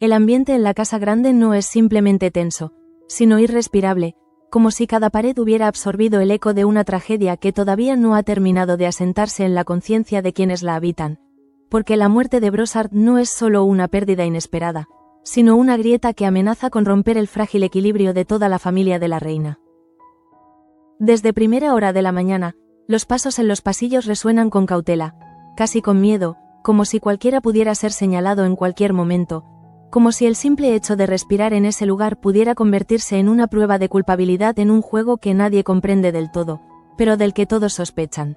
El ambiente en la casa grande no es simplemente tenso, sino irrespirable, como si cada pared hubiera absorbido el eco de una tragedia que todavía no ha terminado de asentarse en la conciencia de quienes la habitan. Porque la muerte de Brossard no es solo una pérdida inesperada, sino una grieta que amenaza con romper el frágil equilibrio de toda la familia de la reina. Desde primera hora de la mañana, los pasos en los pasillos resuenan con cautela, casi con miedo, como si cualquiera pudiera ser señalado en cualquier momento, como si el simple hecho de respirar en ese lugar pudiera convertirse en una prueba de culpabilidad en un juego que nadie comprende del todo, pero del que todos sospechan.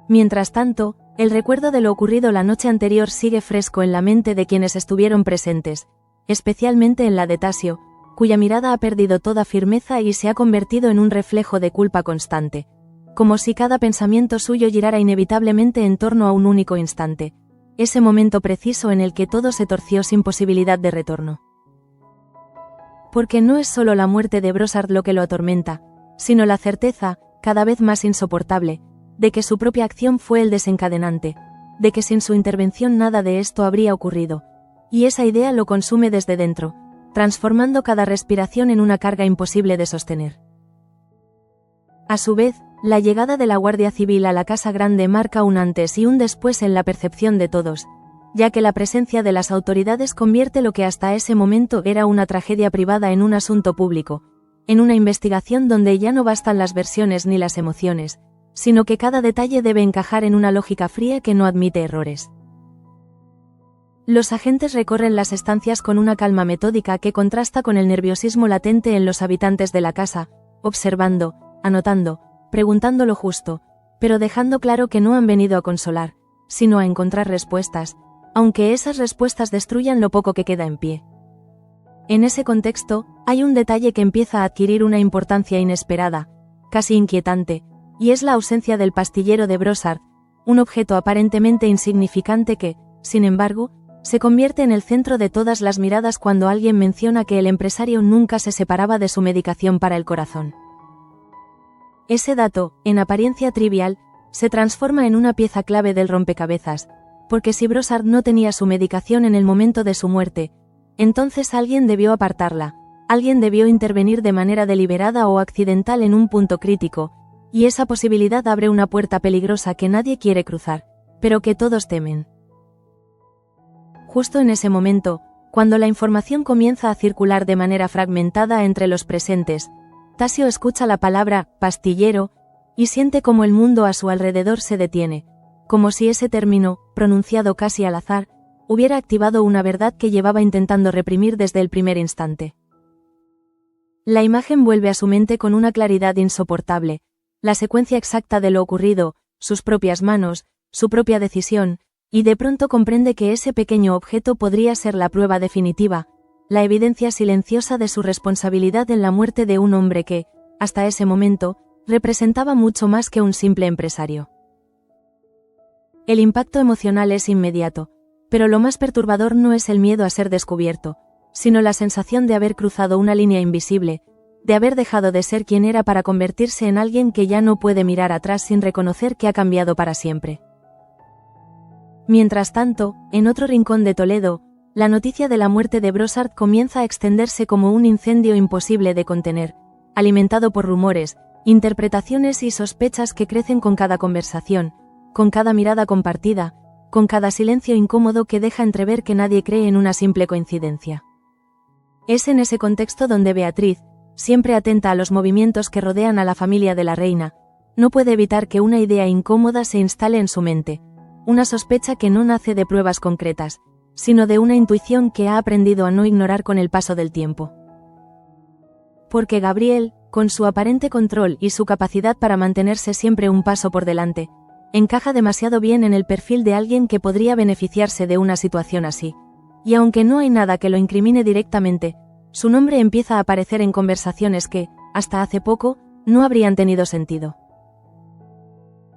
Mientras tanto, el recuerdo de lo ocurrido la noche anterior sigue fresco en la mente de quienes estuvieron presentes, especialmente en la de Tasio, cuya mirada ha perdido toda firmeza y se ha convertido en un reflejo de culpa constante, como si cada pensamiento suyo girara inevitablemente en torno a un único instante, ese momento preciso en el que todo se torció sin posibilidad de retorno. Porque no es solo la muerte de Brossard lo que lo atormenta, sino la certeza, cada vez más insoportable, de que su propia acción fue el desencadenante, de que sin su intervención nada de esto habría ocurrido, y esa idea lo consume desde dentro, transformando cada respiración en una carga imposible de sostener. A su vez, la llegada de la Guardia Civil a la Casa Grande marca un antes y un después en la percepción de todos, ya que la presencia de las autoridades convierte lo que hasta ese momento era una tragedia privada en un asunto público, en una investigación donde ya no bastan las versiones ni las emociones, sino que cada detalle debe encajar en una lógica fría que no admite errores. Los agentes recorren las estancias con una calma metódica que contrasta con el nerviosismo latente en los habitantes de la casa, observando, anotando, preguntando lo justo, pero dejando claro que no han venido a consolar, sino a encontrar respuestas, aunque esas respuestas destruyan lo poco que queda en pie. En ese contexto, hay un detalle que empieza a adquirir una importancia inesperada, casi inquietante, y es la ausencia del pastillero de Brossard, un objeto aparentemente insignificante que, sin embargo, se convierte en el centro de todas las miradas cuando alguien menciona que el empresario nunca se separaba de su medicación para el corazón. Ese dato, en apariencia trivial, se transforma en una pieza clave del rompecabezas, porque si Brossard no tenía su medicación en el momento de su muerte, entonces alguien debió apartarla, alguien debió intervenir de manera deliberada o accidental en un punto crítico, y esa posibilidad abre una puerta peligrosa que nadie quiere cruzar, pero que todos temen. Justo en ese momento, cuando la información comienza a circular de manera fragmentada entre los presentes, Tasio escucha la palabra «pastillero» y siente como el mundo a su alrededor se detiene, como si ese término, pronunciado casi al azar, hubiera activado una verdad que llevaba intentando reprimir desde el primer instante. La imagen vuelve a su mente con una claridad insoportable, la secuencia exacta de lo ocurrido, sus propias manos, su propia decisión, y de pronto comprende que ese pequeño objeto podría ser la prueba definitiva, la evidencia silenciosa de su responsabilidad en la muerte de un hombre que, hasta ese momento, representaba mucho más que un simple empresario. El impacto emocional es inmediato, pero lo más perturbador no es el miedo a ser descubierto, sino la sensación de haber cruzado una línea invisible, de haber dejado de ser quien era para convertirse en alguien que ya no puede mirar atrás sin reconocer que ha cambiado para siempre. Mientras tanto, en otro rincón de Toledo, la noticia de la muerte de Brossard comienza a extenderse como un incendio imposible de contener, alimentado por rumores, interpretaciones y sospechas que crecen con cada conversación, con cada mirada compartida, con cada silencio incómodo que deja entrever que nadie cree en una simple coincidencia. Es en ese contexto donde Beatriz, siempre atenta a los movimientos que rodean a la familia de la reina, no puede evitar que una idea incómoda se instale en su mente, una sospecha que no nace de pruebas concretas, sino de una intuición que ha aprendido a no ignorar con el paso del tiempo. Porque Gabriel, con su aparente control y su capacidad para mantenerse siempre un paso por delante, encaja demasiado bien en el perfil de alguien que podría beneficiarse de una situación así, y aunque no hay nada que lo incrimine directamente, su nombre empieza a aparecer en conversaciones que, hasta hace poco, no habrían tenido sentido.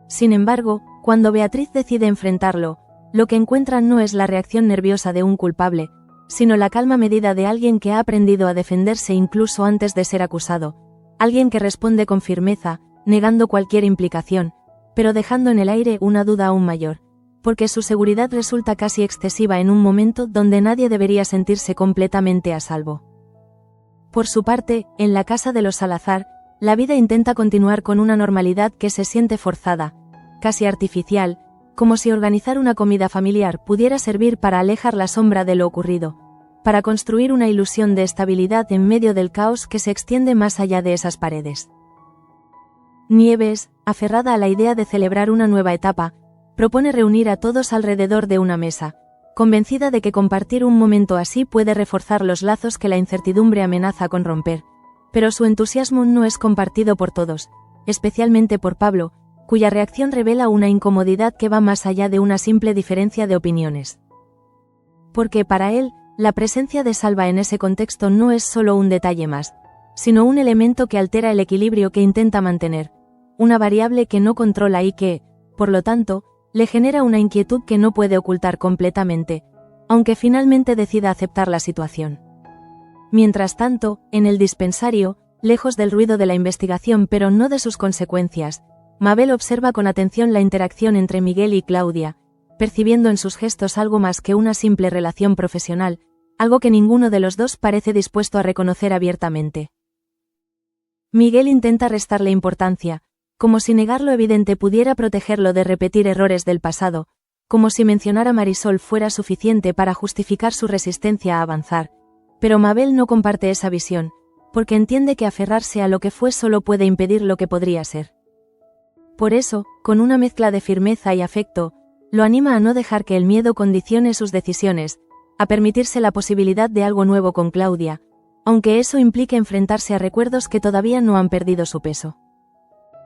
Sin embargo, cuando Beatriz decide enfrentarlo, lo que encuentra no es la reacción nerviosa de un culpable, sino la calma medida de alguien que ha aprendido a defenderse incluso antes de ser acusado, alguien que responde con firmeza, negando cualquier implicación, pero dejando en el aire una duda aún mayor. porque su seguridad resulta casi excesiva en un momento donde nadie debería sentirse completamente a salvo. Por su parte, en la casa de los Salazar, la vida intenta continuar con una normalidad que se siente forzada, casi artificial, como si organizar una comida familiar pudiera servir para alejar la sombra de lo ocurrido, para construir una ilusión de estabilidad en medio del caos que se extiende más allá de esas paredes. Nieves, aferrada a la idea de celebrar una nueva etapa, propone reunir a todos alrededor de una mesa, convencida de que compartir un momento así puede reforzar los lazos que la incertidumbre amenaza con romper. Pero su entusiasmo no es compartido por todos, especialmente por Pablo, cuya reacción revela una incomodidad que va más allá de una simple diferencia de opiniones. Porque para él, la presencia de Salva en ese contexto no es solo un detalle más, sino un elemento que altera el equilibrio que intenta mantener, una variable que no controla y que, por lo tanto, le genera una inquietud que no puede ocultar completamente, aunque finalmente decida aceptar la situación. Mientras tanto, en el dispensario, lejos del ruido de la investigación pero no de sus consecuencias, Mabel observa con atención la interacción entre Miguel y Claudia, percibiendo en sus gestos algo más que una simple relación profesional, algo que ninguno de los dos parece dispuesto a reconocer abiertamente. Miguel intenta restarle importancia, como si negar lo evidente pudiera protegerlo de repetir errores del pasado, como si mencionar a Marisol fuera suficiente para justificar su resistencia a avanzar, pero Mabel no comparte esa visión, porque entiende que aferrarse a lo que fue solo puede impedir lo que podría ser. Por eso, con una mezcla de firmeza y afecto, lo anima a no dejar que el miedo condicione sus decisiones, a permitirse la posibilidad de algo nuevo con Claudia, aunque eso implique enfrentarse a recuerdos que todavía no han perdido su peso.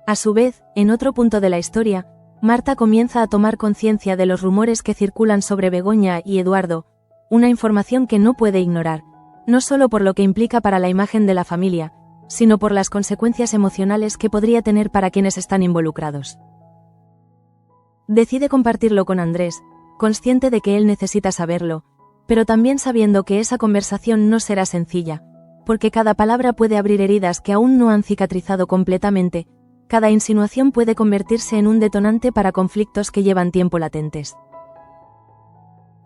A su vez, en otro punto de la historia, Marta comienza a tomar conciencia de los rumores que circulan sobre Begoña y Eduardo, una información que no puede ignorar, no solo por lo que implica para la imagen de la familia, sino por las consecuencias emocionales que podría tener para quienes están involucrados. Decide compartirlo con Andrés, consciente de que él necesita saberlo, pero también sabiendo que esa conversación no será sencilla, porque cada palabra puede abrir heridas que aún no han cicatrizado completamente. Cada insinuación puede convertirse en un detonante para conflictos que llevan tiempo latentes.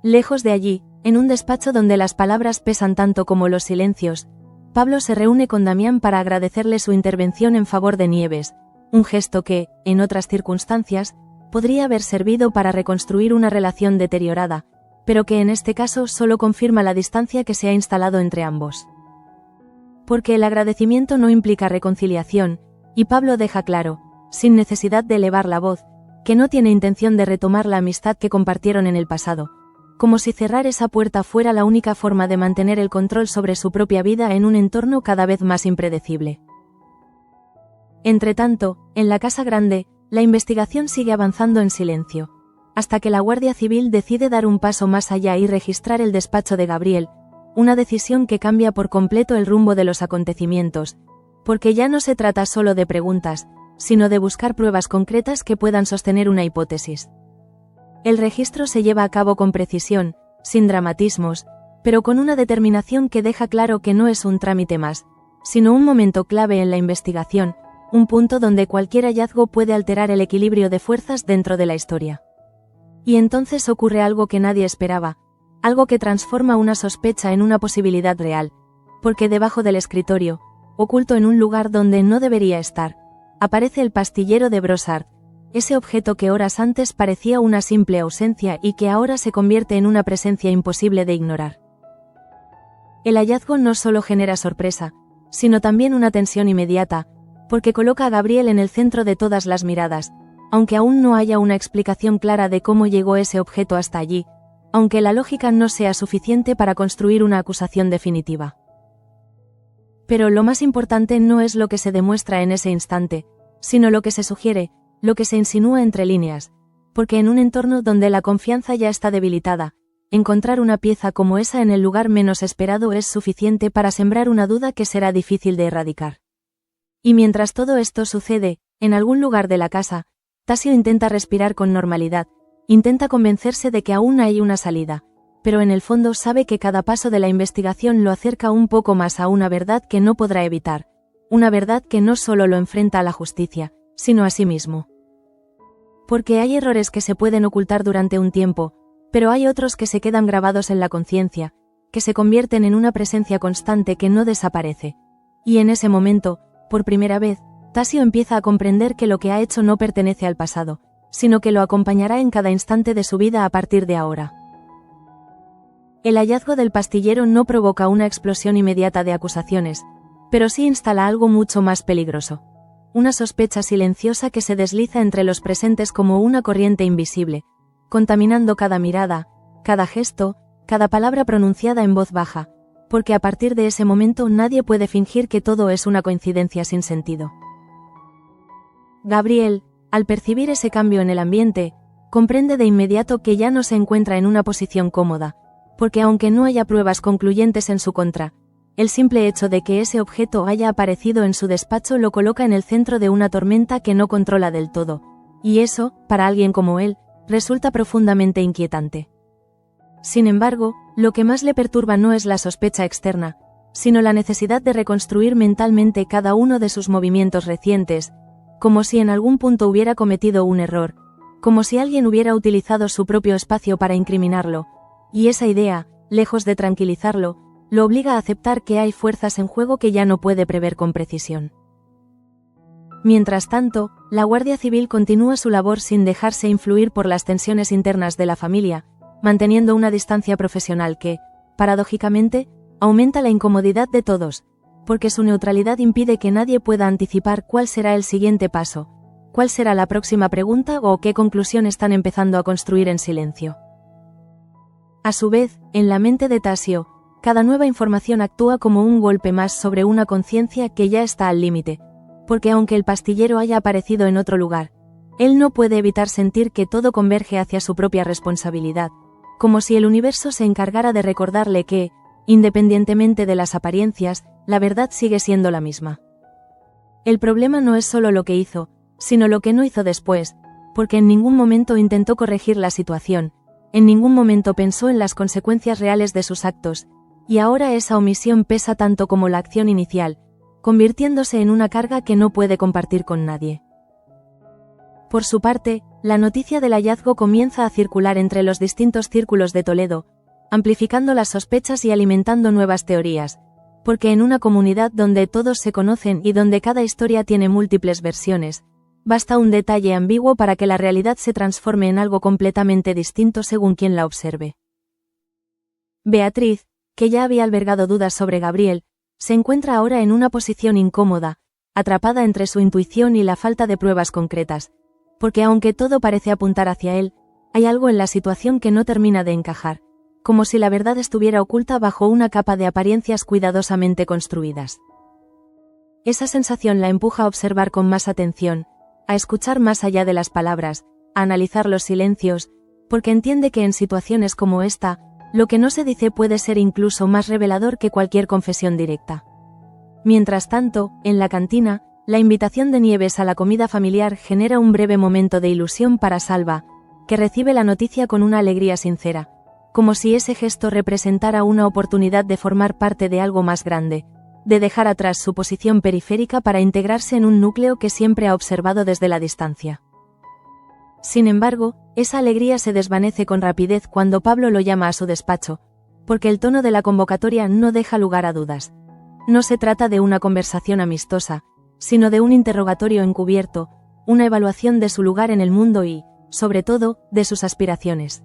Lejos de allí, en un despacho donde las palabras pesan tanto como los silencios, Pablo se reúne con Damián para agradecerle su intervención en favor de Nieves, un gesto que, en otras circunstancias, podría haber servido para reconstruir una relación deteriorada, pero que en este caso solo confirma la distancia que se ha instalado entre ambos. Porque el agradecimiento no implica reconciliación, y Pablo deja claro, sin necesidad de elevar la voz, que no tiene intención de retomar la amistad que compartieron en el pasado, como si cerrar esa puerta fuera la única forma de mantener el control sobre su propia vida en un entorno cada vez más impredecible. Entretanto, en la Casa Grande, la investigación sigue avanzando en silencio, hasta que la Guardia Civil decide dar un paso más allá y registrar el despacho de Gabriel, una decisión que cambia por completo el rumbo de los acontecimientos, porque ya no se trata solo de preguntas, sino de buscar pruebas concretas que puedan sostener una hipótesis. El registro se lleva a cabo con precisión, sin dramatismos, pero con una determinación que deja claro que no es un trámite más, sino un momento clave en la investigación, un punto donde cualquier hallazgo puede alterar el equilibrio de fuerzas dentro de la historia. Y entonces ocurre algo que nadie esperaba, algo que transforma una sospecha en una posibilidad real, porque debajo del escritorio, oculto en un lugar donde no debería estar, aparece el pastillero de Brossard, ese objeto que horas antes parecía una simple ausencia y que ahora se convierte en una presencia imposible de ignorar. El hallazgo no solo genera sorpresa, sino también una tensión inmediata, porque coloca a Gabriel en el centro de todas las miradas, aunque aún no haya una explicación clara de cómo llegó ese objeto hasta allí, aunque la lógica no sea suficiente para construir una acusación definitiva. Pero lo más importante no es lo que se demuestra en ese instante, sino lo que se sugiere, lo que se insinúa entre líneas, porque en un entorno donde la confianza ya está debilitada, encontrar una pieza como esa en el lugar menos esperado es suficiente para sembrar una duda que será difícil de erradicar. Y mientras todo esto sucede, en algún lugar de la casa, Tasio intenta respirar con normalidad, intenta convencerse de que aún hay una salida, pero en el fondo sabe que cada paso de la investigación lo acerca un poco más a una verdad que no podrá evitar, una verdad que no solo lo enfrenta a la justicia, sino a sí mismo. Porque hay errores que se pueden ocultar durante un tiempo, pero hay otros que se quedan grabados en la conciencia, que se convierten en una presencia constante que no desaparece. Y en ese momento, por primera vez, Tasio empieza a comprender que lo que ha hecho no pertenece al pasado, sino que lo acompañará en cada instante de su vida a partir de ahora. El hallazgo del pastillero no provoca una explosión inmediata de acusaciones, pero sí instala algo mucho más peligroso. Una sospecha silenciosa que se desliza entre los presentes como una corriente invisible, contaminando cada mirada, cada gesto, cada palabra pronunciada en voz baja, porque a partir de ese momento nadie puede fingir que todo es una coincidencia sin sentido. Gabriel, al percibir ese cambio en el ambiente, comprende de inmediato que ya no se encuentra en una posición cómoda, porque aunque no haya pruebas concluyentes en su contra, el simple hecho de que ese objeto haya aparecido en su despacho lo coloca en el centro de una tormenta que no controla del todo, y eso, para alguien como él, resulta profundamente inquietante. Sin embargo, lo que más le perturba no es la sospecha externa, sino la necesidad de reconstruir mentalmente cada uno de sus movimientos recientes, como si en algún punto hubiera cometido un error, como si alguien hubiera utilizado su propio espacio para incriminarlo, y esa idea, lejos de tranquilizarlo, lo obliga a aceptar que hay fuerzas en juego que ya no puede prever con precisión. Mientras tanto, la Guardia Civil continúa su labor sin dejarse influir por las tensiones internas de la familia, manteniendo una distancia profesional que, paradójicamente, aumenta la incomodidad de todos, porque su neutralidad impide que nadie pueda anticipar cuál será el siguiente paso, cuál será la próxima pregunta o qué conclusión están empezando a construir en silencio. A su vez, en la mente de Tasio, cada nueva información actúa como un golpe más sobre una conciencia que ya está al límite, porque aunque el pastillero haya aparecido en otro lugar, él no puede evitar sentir que todo converge hacia su propia responsabilidad, como si el universo se encargara de recordarle que, independientemente de las apariencias, la verdad sigue siendo la misma. El problema no es solo lo que hizo, sino lo que no hizo después, porque en ningún momento intentó corregir la situación, en ningún momento pensó en las consecuencias reales de sus actos, y ahora esa omisión pesa tanto como la acción inicial, convirtiéndose en una carga que no puede compartir con nadie. Por su parte, la noticia del hallazgo comienza a circular entre los distintos círculos de Toledo, amplificando las sospechas y alimentando nuevas teorías, porque en una comunidad donde todos se conocen y donde cada historia tiene múltiples versiones, basta un detalle ambiguo para que la realidad se transforme en algo completamente distinto según quien la observe. Beatriz, que ya había albergado dudas sobre Gabriel, se encuentra ahora en una posición incómoda, atrapada entre su intuición y la falta de pruebas concretas, porque aunque todo parece apuntar hacia él, hay algo en la situación que no termina de encajar, como si la verdad estuviera oculta bajo una capa de apariencias cuidadosamente construidas. Esa sensación la empuja a observar con más atención, a escuchar más allá de las palabras, a analizar los silencios, porque entiende que en situaciones como esta, lo que no se dice puede ser incluso más revelador que cualquier confesión directa. Mientras tanto, en la cantina, la invitación de Nieves a la comida familiar genera un breve momento de ilusión para Salva, que recibe la noticia con una alegría sincera, como si ese gesto representara una oportunidad de formar parte de algo más grande, de dejar atrás su posición periférica para integrarse en un núcleo que siempre ha observado desde la distancia. Sin embargo, esa alegría se desvanece con rapidez cuando Pablo lo llama a su despacho, porque el tono de la convocatoria no deja lugar a dudas. No se trata de una conversación amistosa, sino de un interrogatorio encubierto, una evaluación de su lugar en el mundo y, sobre todo, de sus aspiraciones.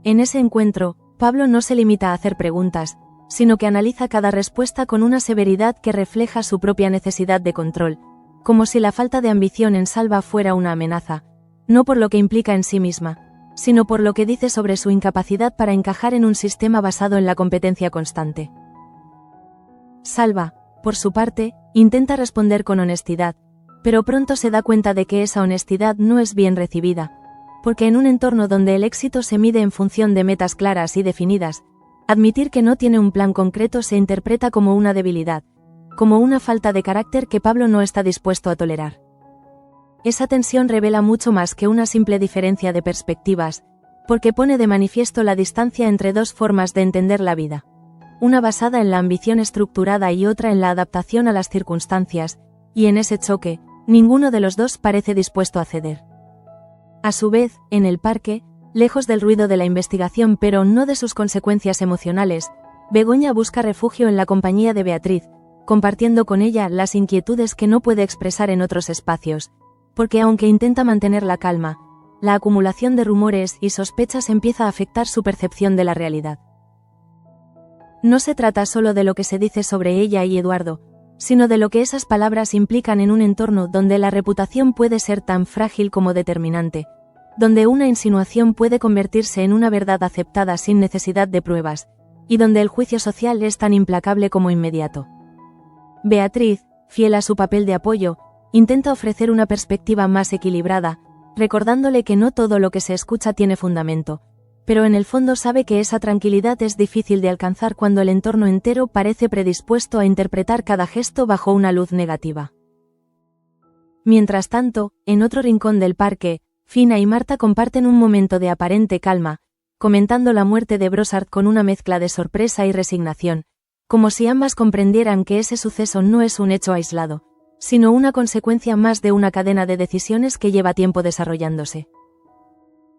En ese encuentro, Pablo no se limita a hacer preguntas, sino que analiza cada respuesta con una severidad que refleja su propia necesidad de control, como si la falta de ambición en Salva fuera una amenaza, no por lo que implica en sí misma, sino por lo que dice sobre su incapacidad para encajar en un sistema basado en la competencia constante. Salva, por su parte, intenta responder con honestidad, pero pronto se da cuenta de que esa honestidad no es bien recibida, porque en un entorno donde el éxito se mide en función de metas claras y definidas, admitir que no tiene un plan concreto se interpreta como una debilidad, como una falta de carácter que Pablo no está dispuesto a tolerar. Esa tensión revela mucho más que una simple diferencia de perspectivas, porque pone de manifiesto la distancia entre dos formas de entender la vida, una basada en la ambición estructurada y otra en la adaptación a las circunstancias, y en ese choque, ninguno de los dos parece dispuesto a ceder. A su vez, en el parque, lejos del ruido de la investigación pero no de sus consecuencias emocionales, Begoña busca refugio en la compañía de Beatriz, compartiendo con ella las inquietudes que no puede expresar en otros espacios, porque aunque intenta mantener la calma, la acumulación de rumores y sospechas empieza a afectar su percepción de la realidad. No se trata solo de lo que se dice sobre ella y Eduardo, sino de lo que esas palabras implican en un entorno donde la reputación puede ser tan frágil como determinante, donde una insinuación puede convertirse en una verdad aceptada sin necesidad de pruebas, y donde el juicio social es tan implacable como inmediato. Beatriz, fiel a su papel de apoyo, intenta ofrecer una perspectiva más equilibrada, recordándole que no todo lo que se escucha tiene fundamento, pero en el fondo sabe que esa tranquilidad es difícil de alcanzar cuando el entorno entero parece predispuesto a interpretar cada gesto bajo una luz negativa. Mientras tanto, en otro rincón del parque, Fina y Marta comparten un momento de aparente calma, comentando la muerte de Brossard con una mezcla de sorpresa y resignación, como si ambas comprendieran que ese suceso no es un hecho aislado, sino una consecuencia más de una cadena de decisiones que lleva tiempo desarrollándose.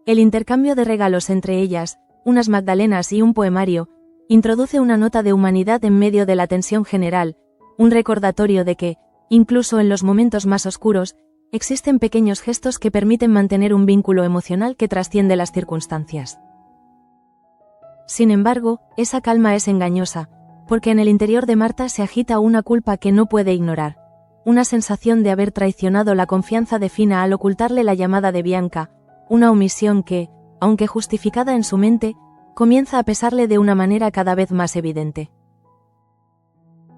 El intercambio de regalos entre ellas, unas magdalenas y un poemario, introduce una nota de humanidad en medio de la tensión general, un recordatorio de que, incluso en los momentos más oscuros, existen pequeños gestos que permiten mantener un vínculo emocional que trasciende las circunstancias. Sin embargo, esa calma es engañosa, porque en el interior de Marta se agita una culpa que no puede ignorar, una sensación de haber traicionado la confianza de Fina al ocultarle la llamada de Bianca, una omisión que, aunque justificada en su mente, comienza a pesarle de una manera cada vez más evidente.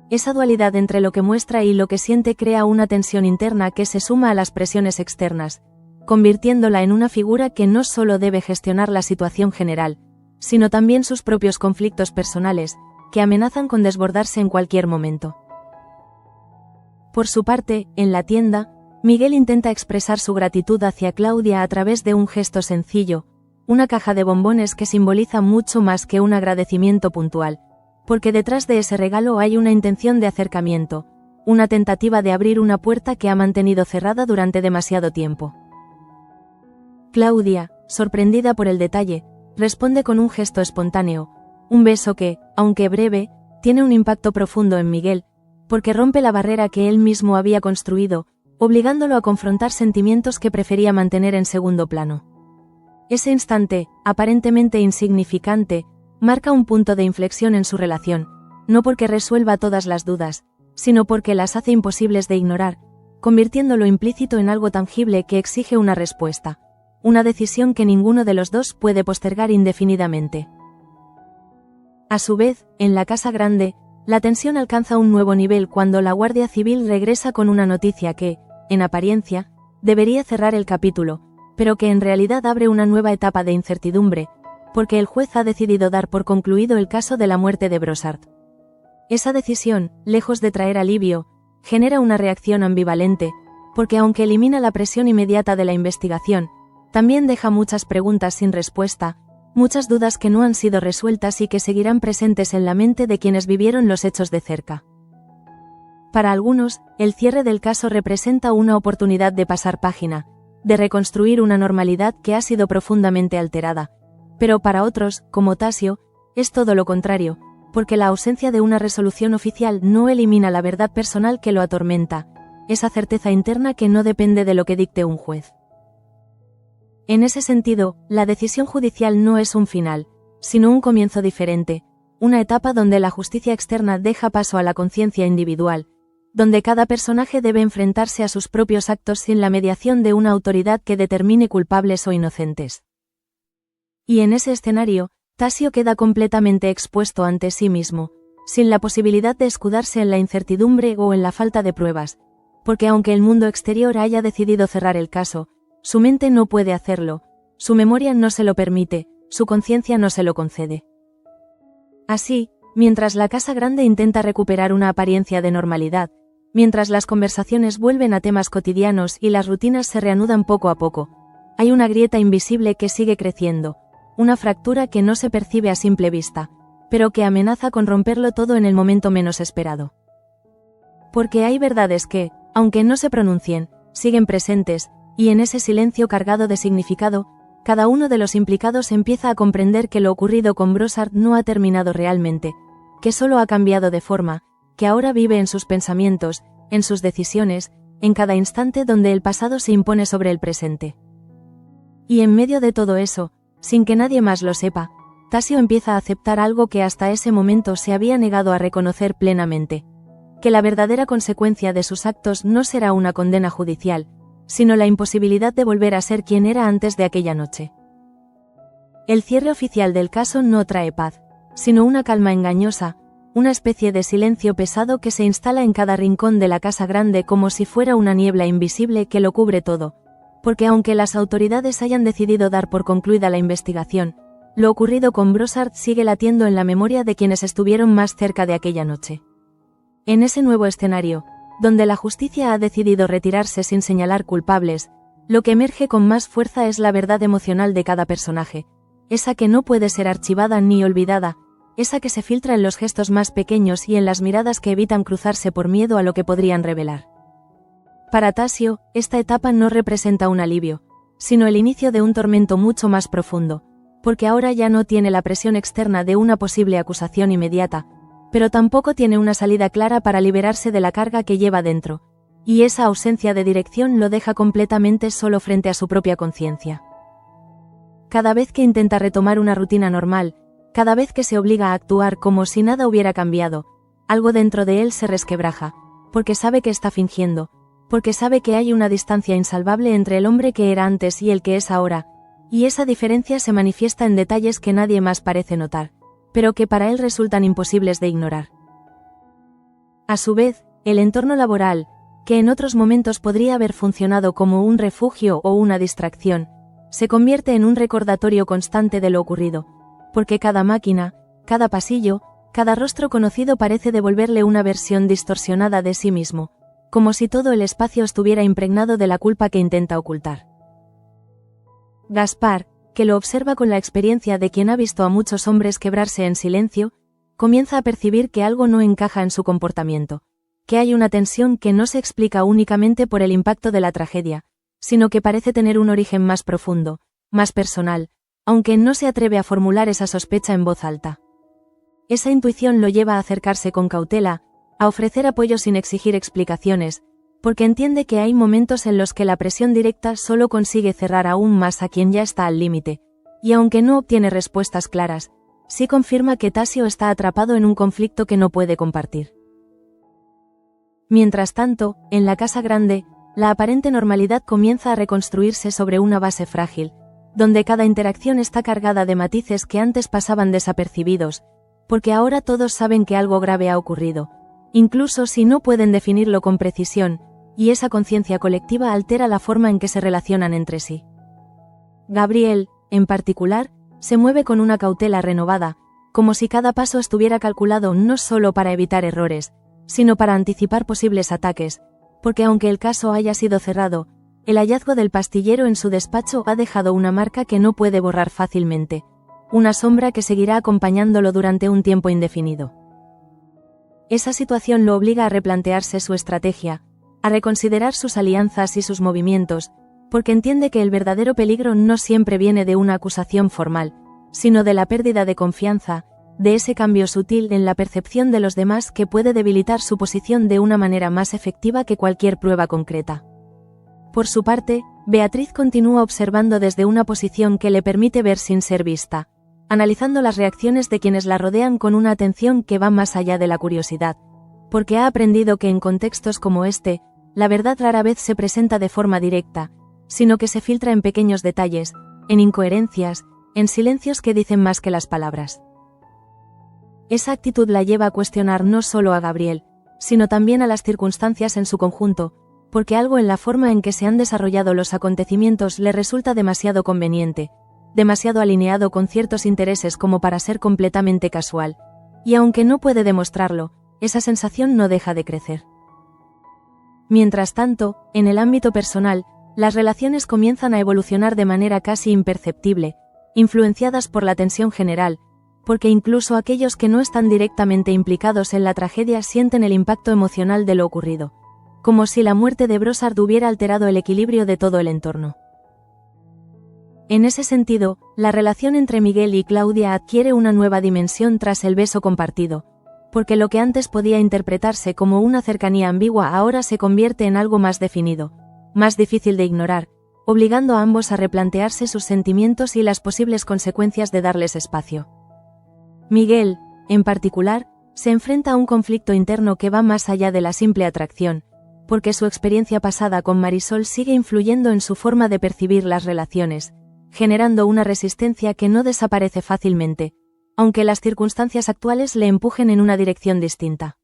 Esa dualidad entre lo que muestra y lo que siente crea una tensión interna que se suma a las presiones externas, convirtiéndola en una figura que no solo debe gestionar la situación general, sino también sus propios conflictos personales, que amenazan con desbordarse en cualquier momento. Por su parte, en la tienda, Miguel intenta expresar su gratitud hacia Claudia a través de un gesto sencillo, una caja de bombones que simboliza mucho más que un agradecimiento puntual, porque detrás de ese regalo hay una intención de acercamiento, una tentativa de abrir una puerta que ha mantenido cerrada durante demasiado tiempo. Claudia, sorprendida por el detalle, responde con un gesto espontáneo, un beso que, aunque breve, tiene un impacto profundo en Miguel, porque rompe la barrera que él mismo había construido, obligándolo a confrontar sentimientos que prefería mantener en segundo plano. Ese instante, aparentemente insignificante, marca un punto de inflexión en su relación, no porque resuelva todas las dudas, sino porque las hace imposibles de ignorar, convirtiendo lo implícito en algo tangible que exige una respuesta, una decisión que ninguno de los dos puede postergar indefinidamente. A su vez, en la casa grande, la tensión alcanza un nuevo nivel cuando la Guardia Civil regresa con una noticia que, en apariencia, debería cerrar el capítulo, pero que en realidad abre una nueva etapa de incertidumbre, porque el juez ha decidido dar por concluido el caso de la muerte de Brossard. Esa decisión, lejos de traer alivio, genera una reacción ambivalente, porque aunque elimina la presión inmediata de la investigación, también deja muchas preguntas sin respuesta, muchas dudas que no han sido resueltas y que seguirán presentes en la mente de quienes vivieron los hechos de cerca. Para algunos, el cierre del caso representa una oportunidad de pasar página, de reconstruir una normalidad que ha sido profundamente alterada, pero para otros, como Tasio, es todo lo contrario, porque la ausencia de una resolución oficial no elimina la verdad personal que lo atormenta, esa certeza interna que no depende de lo que dicte un juez. En ese sentido, la decisión judicial no es un final, sino un comienzo diferente, una etapa donde la justicia externa deja paso a la conciencia individual, donde cada personaje debe enfrentarse a sus propios actos sin la mediación de una autoridad que determine culpables o inocentes. Y en ese escenario, Tasio queda completamente expuesto ante sí mismo, sin la posibilidad de escudarse en la incertidumbre o en la falta de pruebas, porque aunque el mundo exterior haya decidido cerrar el caso, su mente no puede hacerlo, su memoria no se lo permite, su conciencia no se lo concede. Así, mientras la casa grande intenta recuperar una apariencia de normalidad, mientras las conversaciones vuelven a temas cotidianos y las rutinas se reanudan poco a poco, hay una grieta invisible que sigue creciendo, una fractura que no se percibe a simple vista, pero que amenaza con romperlo todo en el momento menos esperado. Porque hay verdades que, aunque no se pronuncien, siguen presentes, y en ese silencio cargado de significado, cada uno de los implicados empieza a comprender que lo ocurrido con Brossard no ha terminado realmente, que solo ha cambiado de forma, que ahora vive en sus pensamientos, en sus decisiones, en cada instante donde el pasado se impone sobre el presente. Y en medio de todo eso, sin que nadie más lo sepa, Tasio empieza a aceptar algo que hasta ese momento se había negado a reconocer plenamente, que la verdadera consecuencia de sus actos no será una condena judicial, sino la imposibilidad de volver a ser quien era antes de aquella noche. El cierre oficial del caso no trae paz, sino una calma engañosa, una especie de silencio pesado que se instala en cada rincón de la casa grande como si fuera una niebla invisible que lo cubre todo, porque aunque las autoridades hayan decidido dar por concluida la investigación, lo ocurrido con Brossard sigue latiendo en la memoria de quienes estuvieron más cerca de aquella noche. En ese nuevo escenario, donde la justicia ha decidido retirarse sin señalar culpables, lo que emerge con más fuerza es la verdad emocional de cada personaje, esa que no puede ser archivada ni olvidada, esa que se filtra en los gestos más pequeños y en las miradas que evitan cruzarse por miedo a lo que podrían revelar. Para Tasio, esta etapa no representa un alivio, sino el inicio de un tormento mucho más profundo, porque ahora ya no tiene la presión externa de una posible acusación inmediata, pero tampoco tiene una salida clara para liberarse de la carga que lleva dentro, y esa ausencia de dirección lo deja completamente solo frente a su propia conciencia. Cada vez que intenta retomar una rutina normal, cada vez que se obliga a actuar como si nada hubiera cambiado, algo dentro de él se resquebraja, porque sabe que está fingiendo, porque sabe que hay una distancia insalvable entre el hombre que era antes y el que es ahora, y esa diferencia se manifiesta en detalles que nadie más parece notar, pero que para él resultan imposibles de ignorar. A su vez, el entorno laboral, que en otros momentos podría haber funcionado como un refugio o una distracción, se convierte en un recordatorio constante de lo ocurrido, porque cada máquina, cada pasillo, cada rostro conocido parece devolverle una versión distorsionada de sí mismo, como si todo el espacio estuviera impregnado de la culpa que intenta ocultar. Gaspar, que lo observa con la experiencia de quien ha visto a muchos hombres quebrarse en silencio, comienza a percibir que algo no encaja en su comportamiento, que hay una tensión que no se explica únicamente por el impacto de la tragedia, sino que parece tener un origen más profundo, más personal, aunque no se atreve a formular esa sospecha en voz alta. Esa intuición lo lleva a acercarse con cautela, a ofrecer apoyo sin exigir explicaciones, porque entiende que hay momentos en los que la presión directa solo consigue cerrar aún más a quien ya está al límite, y aunque no obtiene respuestas claras, sí confirma que Tasio está atrapado en un conflicto que no puede compartir. Mientras tanto, en la casa grande, la aparente normalidad comienza a reconstruirse sobre una base frágil, donde cada interacción está cargada de matices que antes pasaban desapercibidos, porque ahora todos saben que algo grave ha ocurrido, incluso si no pueden definirlo con precisión, y esa conciencia colectiva altera la forma en que se relacionan entre sí. Gabriel, en particular, se mueve con una cautela renovada, como si cada paso estuviera calculado no solo para evitar errores, sino para anticipar posibles ataques, porque aunque el caso haya sido cerrado, el hallazgo del pastillero en su despacho ha dejado una marca que no puede borrar fácilmente, una sombra que seguirá acompañándolo durante un tiempo indefinido. Esa situación lo obliga a replantearse su estrategia, a reconsiderar sus alianzas y sus movimientos, porque entiende que el verdadero peligro no siempre viene de una acusación formal, sino de la pérdida de confianza, de ese cambio sutil en la percepción de los demás que puede debilitar su posición de una manera más efectiva que cualquier prueba concreta. Por su parte, Beatriz continúa observando desde una posición que le permite ver sin ser vista, analizando las reacciones de quienes la rodean con una atención que va más allá de la curiosidad, porque ha aprendido que en contextos como este, la verdad rara vez se presenta de forma directa, sino que se filtra en pequeños detalles, en incoherencias, en silencios que dicen más que las palabras. Esa actitud la lleva a cuestionar no solo a Gabriel, sino también a las circunstancias en su conjunto, porque algo en la forma en que se han desarrollado los acontecimientos le resulta demasiado conveniente, demasiado alineado con ciertos intereses como para ser completamente casual, y aunque no puede demostrarlo, esa sensación no deja de crecer. Mientras tanto, en el ámbito personal, las relaciones comienzan a evolucionar de manera casi imperceptible, influenciadas por la tensión general, porque incluso aquellos que no están directamente implicados en la tragedia sienten el impacto emocional de lo ocurrido, como si la muerte de Brossard hubiera alterado el equilibrio de todo el entorno. En ese sentido, la relación entre Miguel y Claudia adquiere una nueva dimensión tras el beso compartido, porque lo que antes podía interpretarse como una cercanía ambigua ahora se convierte en algo más definido, más difícil de ignorar, obligando a ambos a replantearse sus sentimientos y las posibles consecuencias de darles espacio. Miguel, en particular, se enfrenta a un conflicto interno que va más allá de la simple atracción, porque su experiencia pasada con Marisol sigue influyendo en su forma de percibir las relaciones, generando una resistencia que no desaparece fácilmente, aunque las circunstancias actuales le empujen en una dirección distinta.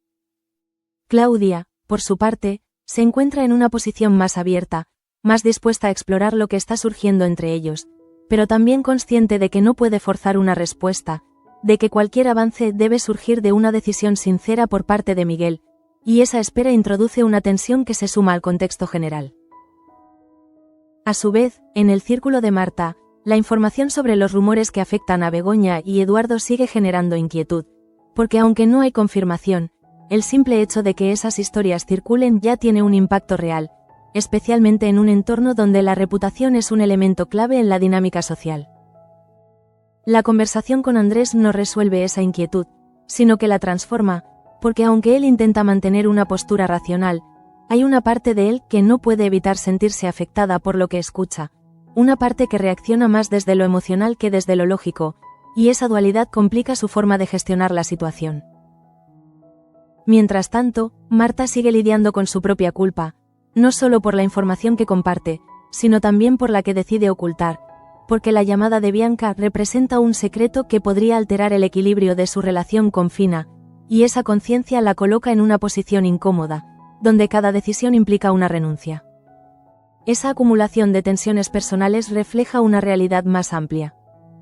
Claudia, por su parte, se encuentra en una posición más abierta, más dispuesta a explorar lo que está surgiendo entre ellos, pero también consciente de que no puede forzar una respuesta, de que cualquier avance debe surgir de una decisión sincera por parte de Miguel, y esa espera introduce una tensión que se suma al contexto general. A su vez, en el círculo de Marta, la información sobre los rumores que afectan a Begoña y Eduardo sigue generando inquietud, porque aunque no hay confirmación, el simple hecho de que esas historias circulen ya tiene un impacto real, especialmente en un entorno donde la reputación es un elemento clave en la dinámica social. La conversación con Andrés no resuelve esa inquietud, sino que la transforma, porque aunque él intenta mantener una postura racional, hay una parte de él que no puede evitar sentirse afectada por lo que escucha, una parte que reacciona más desde lo emocional que desde lo lógico, y esa dualidad complica su forma de gestionar la situación. Mientras tanto, Marta sigue lidiando con su propia culpa, no solo por la información que comparte, sino también por la que decide ocultar, porque la llamada de Bianca representa un secreto que podría alterar el equilibrio de su relación con Fina, y esa conciencia la coloca en una posición incómoda, donde cada decisión implica una renuncia. Esa acumulación de tensiones personales refleja una realidad más amplia,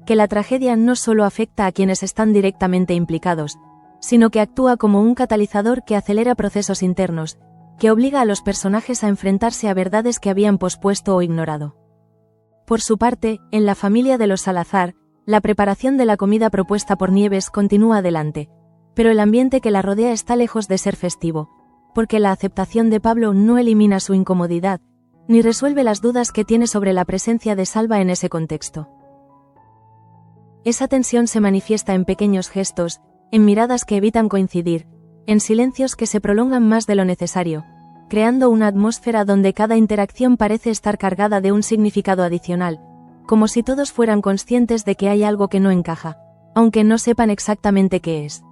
que la tragedia no solo afecta a quienes están directamente implicados, sino que actúa como un catalizador que acelera procesos internos, que obliga a los personajes a enfrentarse a verdades que habían pospuesto o ignorado. Por su parte, en la familia de los Salazar, la preparación de la comida propuesta por Nieves continúa adelante, pero el ambiente que la rodea está lejos de ser festivo, porque la aceptación de Pablo no elimina su incomodidad, ni resuelve las dudas que tiene sobre la presencia de Salva en ese contexto. Esa tensión se manifiesta en pequeños gestos, en miradas que evitan coincidir, en silencios que se prolongan más de lo necesario, creando una atmósfera donde cada interacción parece estar cargada de un significado adicional, como si todos fueran conscientes de que hay algo que no encaja, aunque no sepan exactamente qué es.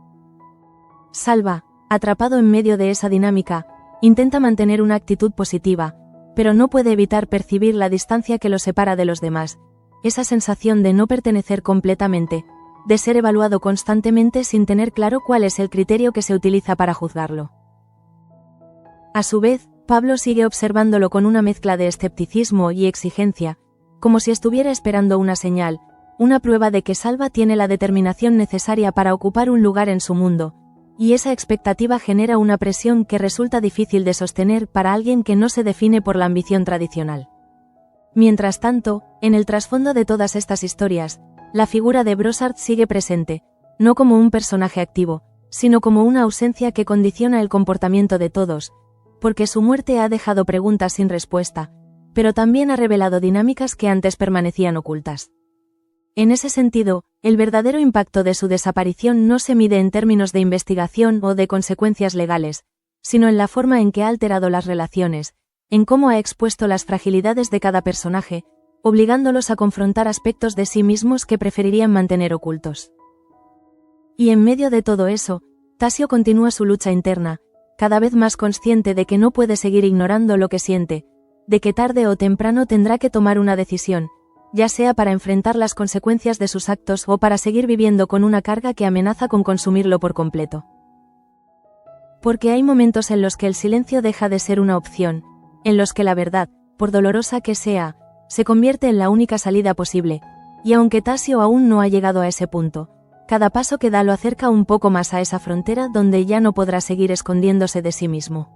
Salva, atrapado en medio de esa dinámica, intenta mantener una actitud positiva, pero no puede evitar percibir la distancia que lo separa de los demás, esa sensación de no pertenecer completamente, de ser evaluado constantemente sin tener claro cuál es el criterio que se utiliza para juzgarlo. A su vez, Pablo sigue observándolo con una mezcla de escepticismo y exigencia, como si estuviera esperando una señal, una prueba de que Salva tiene la determinación necesaria para ocupar un lugar en su mundo, y esa expectativa genera una presión que resulta difícil de sostener para alguien que no se define por la ambición tradicional. Mientras tanto, en el trasfondo de todas estas historias, la figura de Brossard sigue presente, no como un personaje activo, sino como una ausencia que condiciona el comportamiento de todos, porque su muerte ha dejado preguntas sin respuesta, pero también ha revelado dinámicas que antes permanecían ocultas. En ese sentido, el verdadero impacto de su desaparición no se mide en términos de investigación o de consecuencias legales, sino en la forma en que ha alterado las relaciones, en cómo ha expuesto las fragilidades de cada personaje, obligándolos a confrontar aspectos de sí mismos que preferirían mantener ocultos. Y en medio de todo eso, Tasio continúa su lucha interna, cada vez más consciente de que no puede seguir ignorando lo que siente, de que tarde o temprano tendrá que tomar una decisión, ya sea para enfrentar las consecuencias de sus actos o para seguir viviendo con una carga que amenaza con consumirlo por completo. Porque hay momentos en los que el silencio deja de ser una opción, en los que la verdad, por dolorosa que sea, se convierte en la única salida posible, y aunque Tasio aún no ha llegado a ese punto, cada paso que da lo acerca un poco más a esa frontera donde ya no podrá seguir escondiéndose de sí mismo.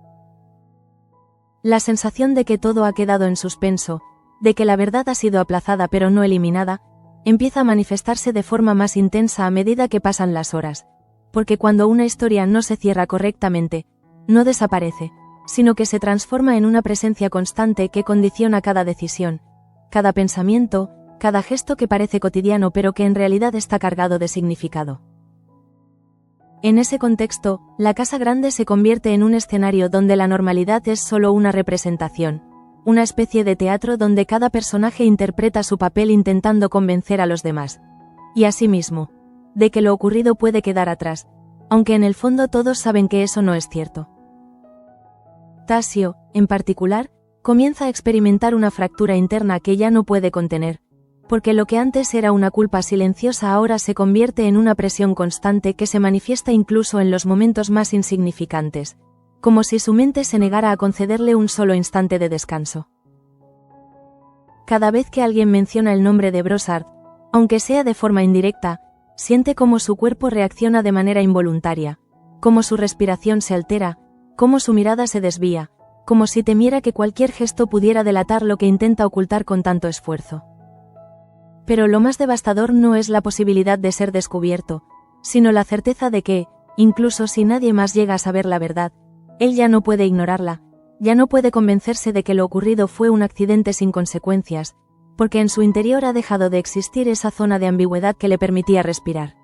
La sensación de que todo ha quedado en suspenso, de que la verdad ha sido aplazada pero no eliminada, empieza a manifestarse de forma más intensa a medida que pasan las horas, porque cuando una historia no se cierra correctamente, no desaparece, sino que se transforma en una presencia constante que condiciona cada decisión, cada pensamiento, cada gesto que parece cotidiano pero que en realidad está cargado de significado. En ese contexto, la casa grande se convierte en un escenario donde la normalidad es solo una representación, una especie de teatro donde cada personaje interpreta su papel intentando convencer a los demás, y a sí mismo, de que lo ocurrido puede quedar atrás, aunque en el fondo todos saben que eso no es cierto. Tasio, en particular, comienza a experimentar una fractura interna que ya no puede contener, porque lo que antes era una culpa silenciosa ahora se convierte en una presión constante que se manifiesta incluso en los momentos más insignificantes, como si su mente se negara a concederle un solo instante de descanso. Cada vez que alguien menciona el nombre de Brossard, aunque sea de forma indirecta, siente cómo su cuerpo reacciona de manera involuntaria, cómo su respiración se altera, cómo su mirada se desvía, como si temiera que cualquier gesto pudiera delatar lo que intenta ocultar con tanto esfuerzo. Pero lo más devastador no es la posibilidad de ser descubierto, sino la certeza de que, incluso si nadie más llega a saber la verdad, él ya no puede ignorarla, ya no puede convencerse de que lo ocurrido fue un accidente sin consecuencias, porque en su interior ha dejado de existir esa zona de ambigüedad que le permitía respirar.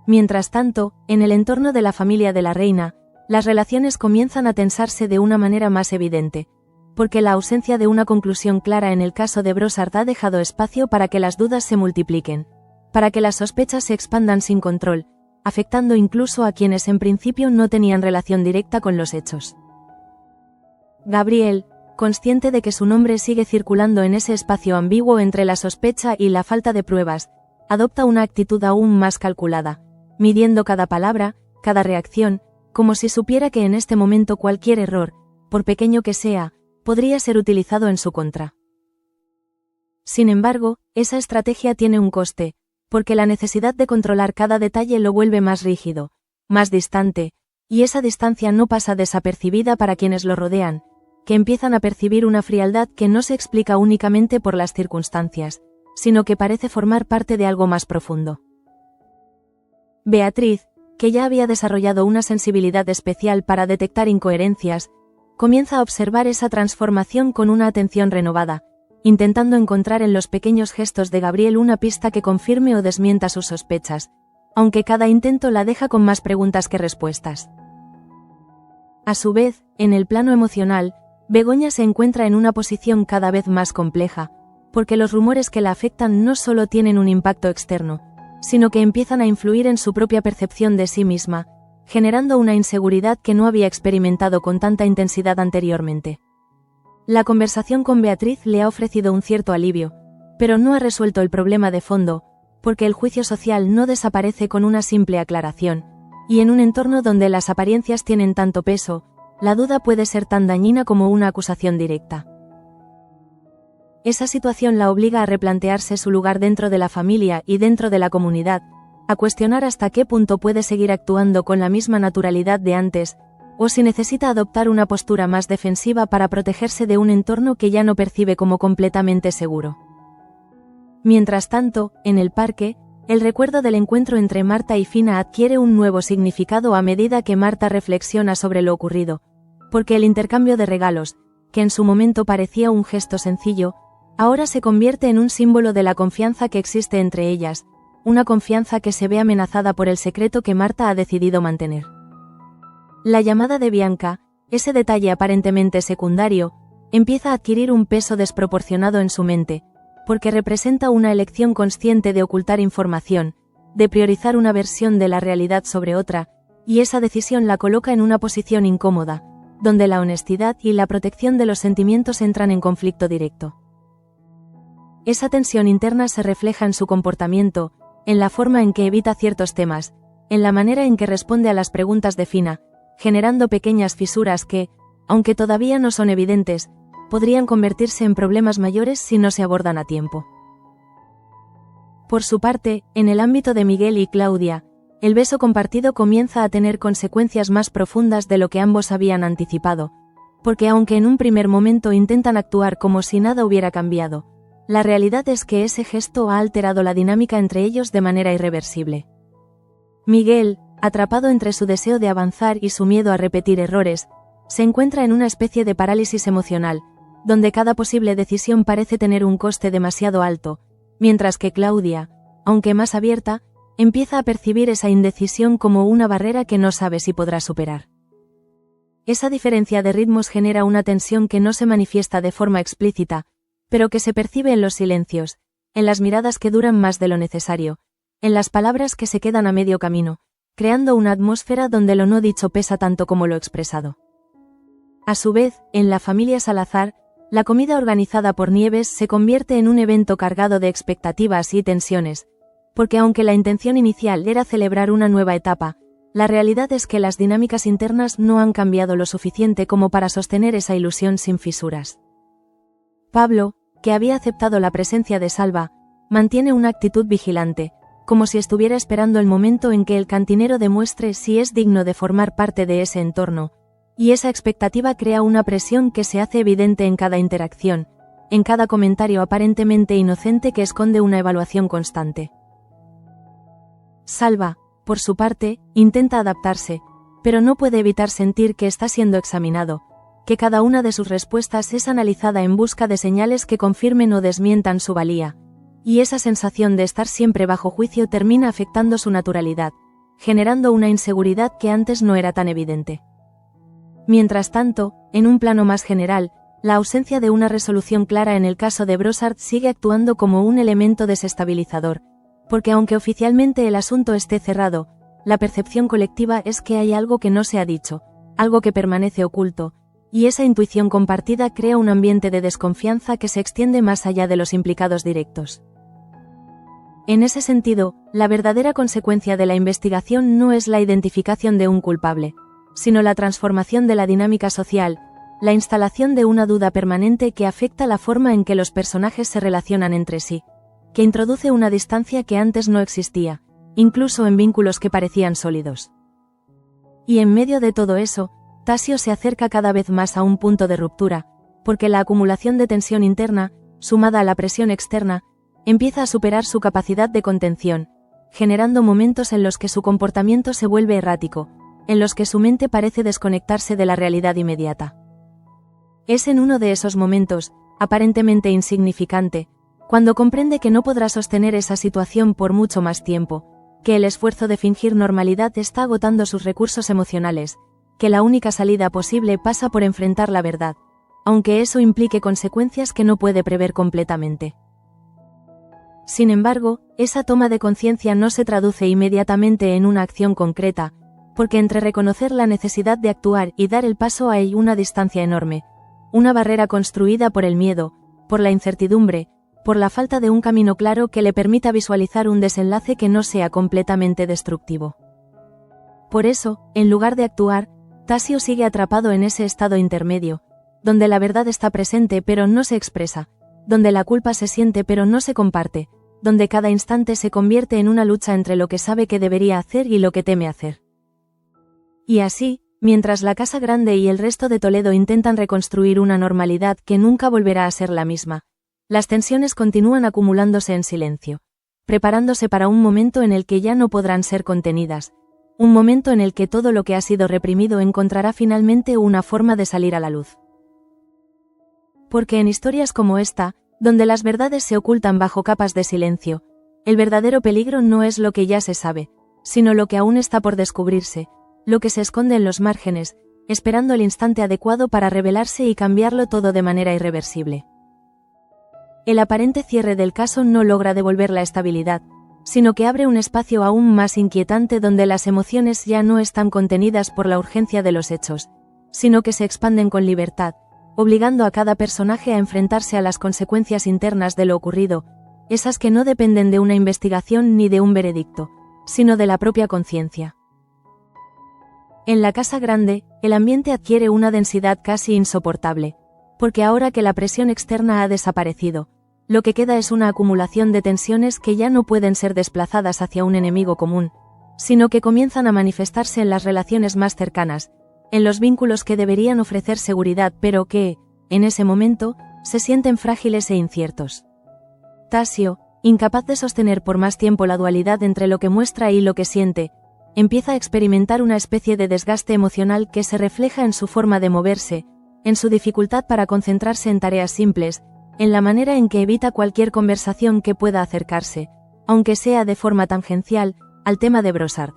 Mientras tanto, en el entorno de la familia de la reina, las relaciones comienzan a tensarse de una manera más evidente, porque la ausencia de una conclusión clara en el caso de Brossard ha dejado espacio para que las dudas se multipliquen, para que las sospechas se expandan sin control, afectando incluso a quienes en principio no tenían relación directa con los hechos. Gabriel, consciente de que su nombre sigue circulando en ese espacio ambiguo entre la sospecha y la falta de pruebas, adopta una actitud aún más calculada, midiendo cada palabra, cada reacción, como si supiera que en este momento cualquier error, por pequeño que sea, podría ser utilizado en su contra. Sin embargo, esa estrategia tiene un coste, porque la necesidad de controlar cada detalle lo vuelve más rígido, más distante, y esa distancia no pasa desapercibida para quienes lo rodean, que empiezan a percibir una frialdad que no se explica únicamente por las circunstancias, sino que parece formar parte de algo más profundo. Beatriz, que ya había desarrollado una sensibilidad especial para detectar incoherencias, comienza a observar esa transformación con una atención renovada, intentando encontrar en los pequeños gestos de Gabriel una pista que confirme o desmienta sus sospechas, aunque cada intento la deja con más preguntas que respuestas. A su vez, en el plano emocional, Begoña se encuentra en una posición cada vez más compleja, porque los rumores que la afectan no solo tienen un impacto externo, sino que empiezan a influir en su propia percepción de sí misma, generando una inseguridad que no había experimentado con tanta intensidad anteriormente. La conversación con Beatriz le ha ofrecido un cierto alivio, pero no ha resuelto el problema de fondo, porque el juicio social no desaparece con una simple aclaración, y en un entorno donde las apariencias tienen tanto peso, la duda puede ser tan dañina como una acusación directa. Esa situación la obliga a replantearse su lugar dentro de la familia y dentro de la comunidad, a cuestionar hasta qué punto puede seguir actuando con la misma naturalidad de antes, o si necesita adoptar una postura más defensiva para protegerse de un entorno que ya no percibe como completamente seguro. Mientras tanto, en el parque, el recuerdo del encuentro entre Marta y Fina adquiere un nuevo significado a medida que Marta reflexiona sobre lo ocurrido, porque el intercambio de regalos, que en su momento parecía un gesto sencillo, ahora se convierte en un símbolo de la confianza que existe entre ellas, una confianza que se ve amenazada por el secreto que Marta ha decidido mantener. La llamada de Bianca, ese detalle aparentemente secundario, empieza a adquirir un peso desproporcionado en su mente, porque representa una elección consciente de ocultar información, de priorizar una versión de la realidad sobre otra, y esa decisión la coloca en una posición incómoda, donde la honestidad y la protección de los sentimientos entran en conflicto directo. Esa tensión interna se refleja en su comportamiento, en la forma en que evita ciertos temas, en la manera en que responde a las preguntas de Fina, generando pequeñas fisuras que, aunque todavía no son evidentes, podrían convertirse en problemas mayores si no se abordan a tiempo. Por su parte, en el ámbito de Miguel y Claudia, el beso compartido comienza a tener consecuencias más profundas de lo que ambos habían anticipado, porque aunque en un primer momento intentan actuar como si nada hubiera cambiado, la realidad es que ese gesto ha alterado la dinámica entre ellos de manera irreversible. Miguel, atrapado entre su deseo de avanzar y su miedo a repetir errores, se encuentra en una especie de parálisis emocional, donde cada posible decisión parece tener un coste demasiado alto, mientras que Claudia, aunque más abierta, empieza a percibir esa indecisión como una barrera que no sabe si podrá superar. Esa diferencia de ritmos genera una tensión que no se manifiesta de forma explícita, pero que se percibe en los silencios, en las miradas que duran más de lo necesario, en las palabras que se quedan a medio camino, creando una atmósfera donde lo no dicho pesa tanto como lo expresado. A su vez, en la familia Salazar, la comida organizada por Nieves se convierte en un evento cargado de expectativas y tensiones, porque aunque la intención inicial era celebrar una nueva etapa, la realidad es que las dinámicas internas no han cambiado lo suficiente como para sostener esa ilusión sin fisuras. Pablo, que había aceptado la presencia de Salva, mantiene una actitud vigilante, como si estuviera esperando el momento en que el cantinero demuestre si es digno de formar parte de ese entorno, y esa expectativa crea una presión que se hace evidente en cada interacción, en cada comentario aparentemente inocente que esconde una evaluación constante. Salva, por su parte, intenta adaptarse, pero no puede evitar sentir que está siendo examinado, que cada una de sus respuestas es analizada en busca de señales que confirmen o desmientan su valía, y esa sensación de estar siempre bajo juicio termina afectando su naturalidad, generando una inseguridad que antes no era tan evidente. Mientras tanto, en un plano más general, la ausencia de una resolución clara en el caso de Brossard sigue actuando como un elemento desestabilizador, porque aunque oficialmente el asunto esté cerrado, la percepción colectiva es que hay algo que no se ha dicho, algo que permanece oculto, y esa intuición compartida crea un ambiente de desconfianza que se extiende más allá de los implicados directos. En ese sentido, la verdadera consecuencia de la investigación no es la identificación de un culpable, sino la transformación de la dinámica social, la instalación de una duda permanente que afecta la forma en que los personajes se relacionan entre sí, que introduce una distancia que antes no existía, incluso en vínculos que parecían sólidos. Y en medio de todo eso, Tasio se acerca cada vez más a un punto de ruptura, porque la acumulación de tensión interna, sumada a la presión externa, empieza a superar su capacidad de contención, generando momentos en los que su comportamiento se vuelve errático, en los que su mente parece desconectarse de la realidad inmediata. Es en uno de esos momentos, aparentemente insignificante, cuando comprende que no podrá sostener esa situación por mucho más tiempo, que el esfuerzo de fingir normalidad está agotando sus recursos emocionales, que la única salida posible pasa por enfrentar la verdad, aunque eso implique consecuencias que no puede prever completamente. Sin embargo, esa toma de conciencia no se traduce inmediatamente en una acción concreta, porque entre reconocer la necesidad de actuar y dar el paso hay una distancia enorme, una barrera construida por el miedo, por la incertidumbre, por la falta de un camino claro que le permita visualizar un desenlace que no sea completamente destructivo. Por eso, en lugar de actuar, Tasio sigue atrapado en ese estado intermedio, donde la verdad está presente pero no se expresa, donde la culpa se siente pero no se comparte, donde cada instante se convierte en una lucha entre lo que sabe que debería hacer y lo que teme hacer. Y así, mientras la Casa Grande y el resto de Toledo intentan reconstruir una normalidad que nunca volverá a ser la misma, las tensiones continúan acumulándose en silencio, preparándose para un momento en el que ya no podrán ser contenidas, un momento en el que todo lo que ha sido reprimido encontrará finalmente una forma de salir a la luz. Porque en historias como esta, donde las verdades se ocultan bajo capas de silencio, el verdadero peligro no es lo que ya se sabe, sino lo que aún está por descubrirse, lo que se esconde en los márgenes, esperando el instante adecuado para revelarse y cambiarlo todo de manera irreversible. El aparente cierre del caso no logra devolver la estabilidad, sino que abre un espacio aún más inquietante donde las emociones ya no están contenidas por la urgencia de los hechos, sino que se expanden con libertad, obligando a cada personaje a enfrentarse a las consecuencias internas de lo ocurrido, esas que no dependen de una investigación ni de un veredicto, sino de la propia conciencia. En la Casa Grande, el ambiente adquiere una densidad casi insoportable, porque ahora que la presión externa ha desaparecido, lo que queda es una acumulación de tensiones que ya no pueden ser desplazadas hacia un enemigo común, sino que comienzan a manifestarse en las relaciones más cercanas, en los vínculos que deberían ofrecer seguridad pero que, en ese momento, se sienten frágiles e inciertos. Tasio, incapaz de sostener por más tiempo la dualidad entre lo que muestra y lo que siente, empieza a experimentar una especie de desgaste emocional que se refleja en su forma de moverse, en su dificultad para concentrarse en tareas simples, en la manera en que evita cualquier conversación que pueda acercarse, aunque sea de forma tangencial, al tema de Brossard.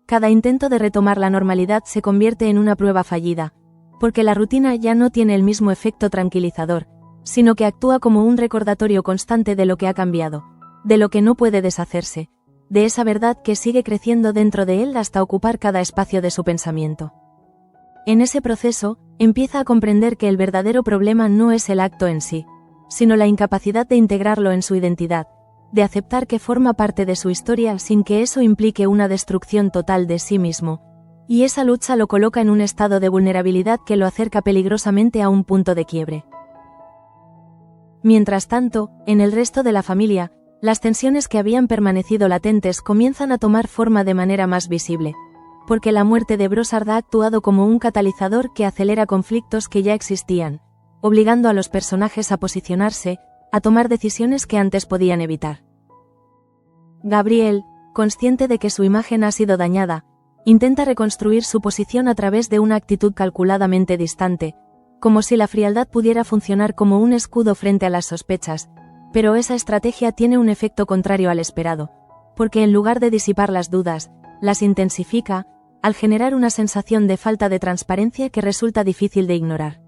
Cada intento de retomar la normalidad se convierte en una prueba fallida, porque la rutina ya no tiene el mismo efecto tranquilizador, sino que actúa como un recordatorio constante de lo que ha cambiado, de lo que no puede deshacerse, de esa verdad que sigue creciendo dentro de él hasta ocupar cada espacio de su pensamiento. En ese proceso, empieza a comprender que el verdadero problema no es el acto en sí, sino la incapacidad de integrarlo en su identidad, de aceptar que forma parte de su historia sin que eso implique una destrucción total de sí mismo, y esa lucha lo coloca en un estado de vulnerabilidad que lo acerca peligrosamente a un punto de quiebre. Mientras tanto, en el resto de la familia, las tensiones que habían permanecido latentes comienzan a tomar forma de manera más visible, porque la muerte de Brossard ha actuado como un catalizador que acelera conflictos que ya existían, obligando a los personajes a posicionarse, a tomar decisiones que antes podían evitar. Gabriel, consciente de que su imagen ha sido dañada, intenta reconstruir su posición a través de una actitud calculadamente distante, como si la frialdad pudiera funcionar como un escudo frente a las sospechas, pero esa estrategia tiene un efecto contrario al esperado, porque en lugar de disipar las dudas, las intensifica, al generar una sensación de falta de transparencia que resulta difícil de ignorar.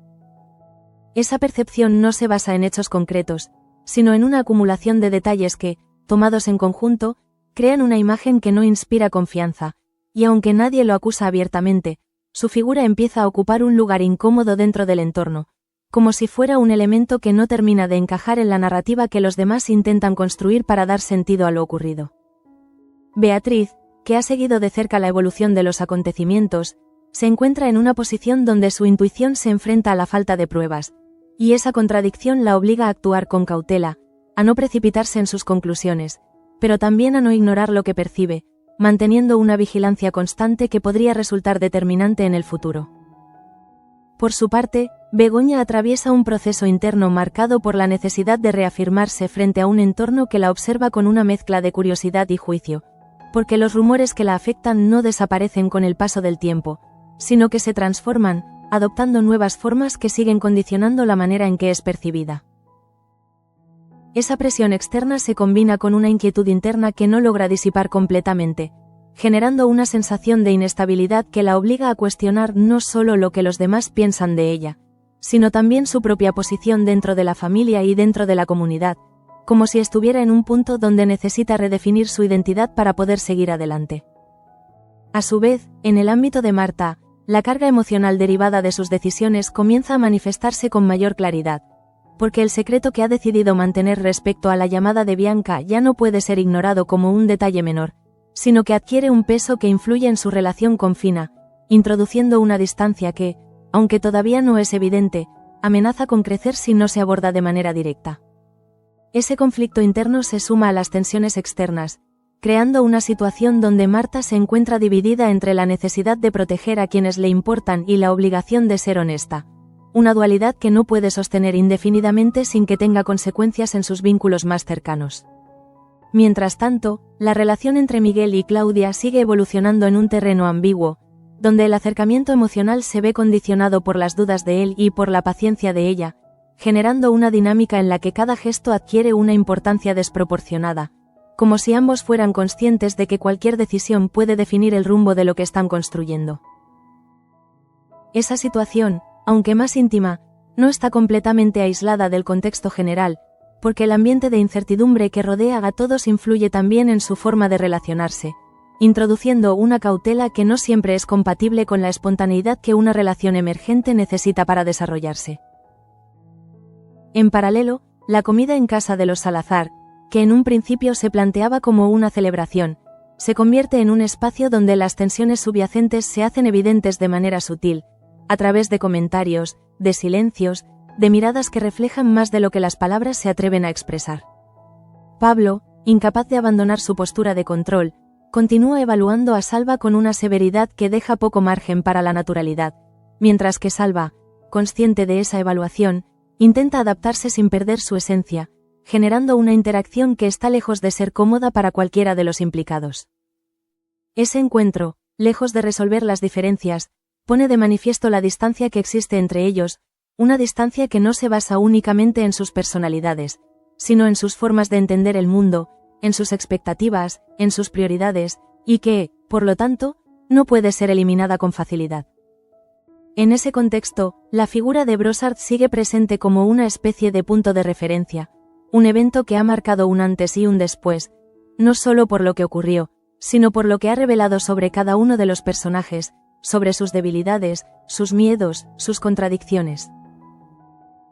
Esa percepción no se basa en hechos concretos, sino en una acumulación de detalles que, tomados en conjunto, crean una imagen que no inspira confianza, y aunque nadie lo acusa abiertamente, su figura empieza a ocupar un lugar incómodo dentro del entorno, como si fuera un elemento que no termina de encajar en la narrativa que los demás intentan construir para dar sentido a lo ocurrido. Beatriz, que ha seguido de cerca la evolución de los acontecimientos, se encuentra en una posición donde su intuición se enfrenta a la falta de pruebas, y esa contradicción la obliga a actuar con cautela, a no precipitarse en sus conclusiones, pero también a no ignorar lo que percibe, manteniendo una vigilancia constante que podría resultar determinante en el futuro. Por su parte, Begoña atraviesa un proceso interno marcado por la necesidad de reafirmarse frente a un entorno que la observa con una mezcla de curiosidad y juicio, porque los rumores que la afectan no desaparecen con el paso del tiempo, sino que se transforman, adoptando nuevas formas que siguen condicionando la manera en que es percibida. Esa presión externa se combina con una inquietud interna que no logra disipar completamente, generando una sensación de inestabilidad que la obliga a cuestionar no solo lo que los demás piensan de ella, sino también su propia posición dentro de la familia y dentro de la comunidad, como si estuviera en un punto donde necesita redefinir su identidad para poder seguir adelante. A su vez, en el ámbito de Marta, la carga emocional derivada de sus decisiones comienza a manifestarse con mayor claridad, porque el secreto que ha decidido mantener respecto a la llamada de Bianca ya no puede ser ignorado como un detalle menor, sino que adquiere un peso que influye en su relación con Fina, introduciendo una distancia que, aunque todavía no es evidente, amenaza con crecer si no se aborda de manera directa. Ese conflicto interno se suma a las tensiones externas, creando una situación donde Marta se encuentra dividida entre la necesidad de proteger a quienes le importan y la obligación de ser honesta, una dualidad que no puede sostener indefinidamente sin que tenga consecuencias en sus vínculos más cercanos. Mientras tanto, la relación entre Miguel y Claudia sigue evolucionando en un terreno ambiguo, donde el acercamiento emocional se ve condicionado por las dudas de él y por la paciencia de ella, generando una dinámica en la que cada gesto adquiere una importancia desproporcionada, como si ambos fueran conscientes de que cualquier decisión puede definir el rumbo de lo que están construyendo. Esa situación, aunque más íntima, no está completamente aislada del contexto general, porque el ambiente de incertidumbre que rodea a todos influye también en su forma de relacionarse, introduciendo una cautela que no siempre es compatible con la espontaneidad que una relación emergente necesita para desarrollarse. En paralelo, la comida en casa de los Salazar, que en un principio se planteaba como una celebración, se convierte en un espacio donde las tensiones subyacentes se hacen evidentes de manera sutil, a través de comentarios, de silencios, de miradas que reflejan más de lo que las palabras se atreven a expresar. Pablo, incapaz de abandonar su postura de control, continúa evaluando a Salva con una severidad que deja poco margen para la naturalidad, mientras que Salva, consciente de esa evaluación, intenta adaptarse sin perder su esencia, generando una interacción que está lejos de ser cómoda para cualquiera de los implicados. Ese encuentro, lejos de resolver las diferencias, pone de manifiesto la distancia que existe entre ellos, una distancia que no se basa únicamente en sus personalidades, sino en sus formas de entender el mundo, en sus expectativas, en sus prioridades, y que, por lo tanto, no puede ser eliminada con facilidad. En ese contexto, la figura de Brossard sigue presente como una especie de punto de referencia, un evento que ha marcado un antes y un después, no solo por lo que ocurrió, sino por lo que ha revelado sobre cada uno de los personajes, sobre sus debilidades, sus miedos, sus contradicciones.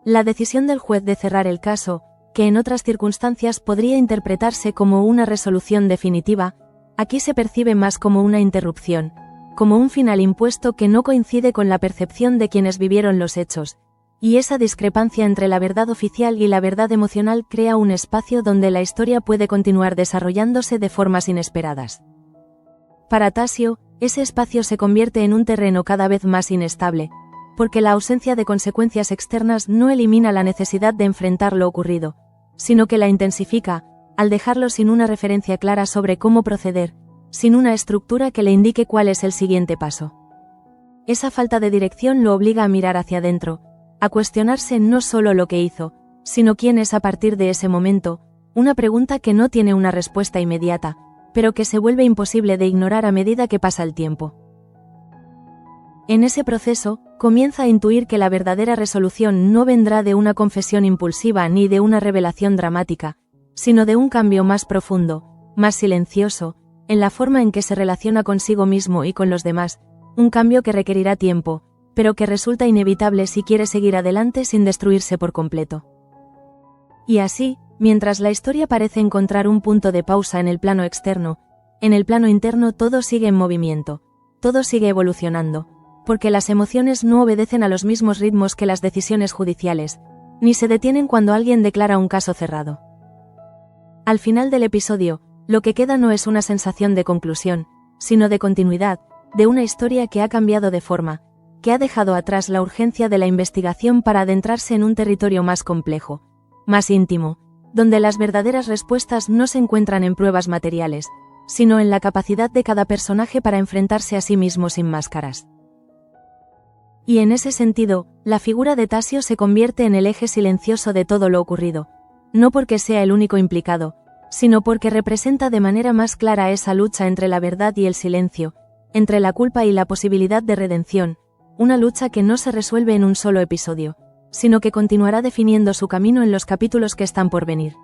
La decisión del juez de cerrar el caso, que en otras circunstancias podría interpretarse como una resolución definitiva, aquí se percibe más como una interrupción, como un final impuesto que no coincide con la percepción de quienes vivieron los hechos, y esa discrepancia entre la verdad oficial y la verdad emocional crea un espacio donde la historia puede continuar desarrollándose de formas inesperadas. Para Tasio, ese espacio se convierte en un terreno cada vez más inestable, porque la ausencia de consecuencias externas no elimina la necesidad de enfrentar lo ocurrido, sino que la intensifica, al dejarlo sin una referencia clara sobre cómo proceder, sin una estructura que le indique cuál es el siguiente paso. Esa falta de dirección lo obliga a mirar hacia adentro, a cuestionarse no solo lo que hizo, sino quién es a partir de ese momento, una pregunta que no tiene una respuesta inmediata, pero que se vuelve imposible de ignorar a medida que pasa el tiempo. En ese proceso, comienza a intuir que la verdadera resolución no vendrá de una confesión impulsiva ni de una revelación dramática, sino de un cambio más profundo, más silencioso, en la forma en que se relaciona consigo mismo y con los demás, un cambio que requerirá tiempo, pero que resulta inevitable si quiere seguir adelante sin destruirse por completo. Y así, mientras la historia parece encontrar un punto de pausa en el plano externo, en el plano interno todo sigue en movimiento, todo sigue evolucionando, porque las emociones no obedecen a los mismos ritmos que las decisiones judiciales, ni se detienen cuando alguien declara un caso cerrado. Al final del episodio, lo que queda no es una sensación de conclusión, sino de continuidad, de una historia que ha cambiado de forma, que ha dejado atrás la urgencia de la investigación para adentrarse en un territorio más complejo, más íntimo, donde las verdaderas respuestas no se encuentran en pruebas materiales, sino en la capacidad de cada personaje para enfrentarse a sí mismo sin máscaras. Y en ese sentido, la figura de Tasio se convierte en el eje silencioso de todo lo ocurrido, no porque sea el único implicado, sino porque representa de manera más clara esa lucha entre la verdad y el silencio, entre la culpa y la posibilidad de redención, una lucha que no se resuelve en un solo episodio, sino que continuará definiendo su camino en los capítulos que están por venir.